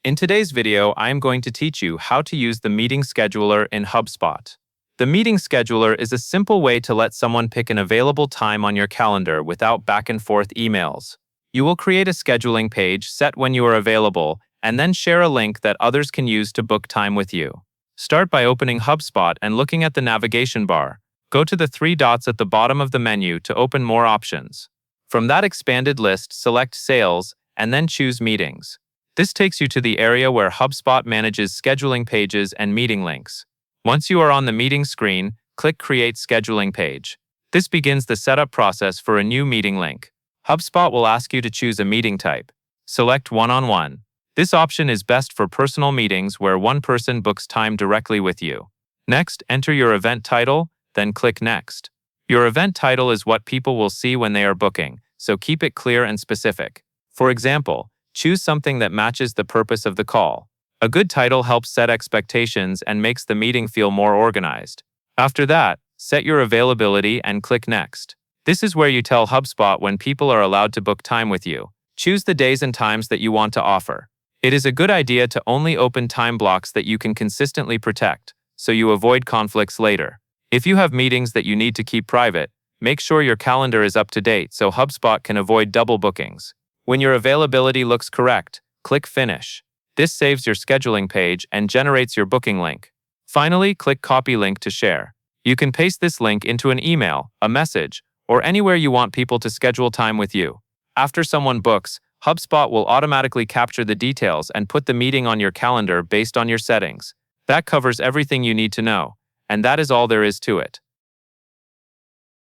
In today's video, I am going to teach you how to use the meeting scheduler in Hubspot. The meeting scheduler is a simple way to let someone pick an available time on your calendar without back-and-forth emails. You will create a scheduling page set when you are available, and then share a link that others can use to book time with you. Start by opening Hubspot and looking at the navigation bar. Go to the three dots at the bottom of the menu to open more options. From that expanded list, select Sales, and then choose Meetings. This takes you to the area where Hubspot manages scheduling pages and meeting links. Once you are on the meeting screen, click Create Scheduling Page. This begins the setup process for a new meeting link. Hubspot will ask you to choose a meeting type. Select One-on-One. This option is best for personal meetings where one person books time directly with you. Next, enter your event title, then click Next. Your event title is what people will see when they are booking, so keep it clear and specific. For example, choose something that matches the purpose of the call. A good title helps set expectations and makes the meeting feel more organized. After that, set your availability and click Next. This is where you tell Hubspot when people are allowed to book time with you. Choose the days and times that you want to offer. It is a good idea to only open time blocks that you can consistently protect, so you avoid conflicts later. If you have meetings that you need to keep private, make sure your calendar is up to date so Hubspot can avoid double bookings. When your availability looks correct, click Finish. This saves your scheduling page and generates your booking link. Finally, click Copy Link to share. You can paste this link into an email, a message, or anywhere you want people to schedule time with you. After someone books, Hubspot will automatically capture the details and put the meeting on your calendar based on your settings. That covers everything you need to know, and that is all there is to it.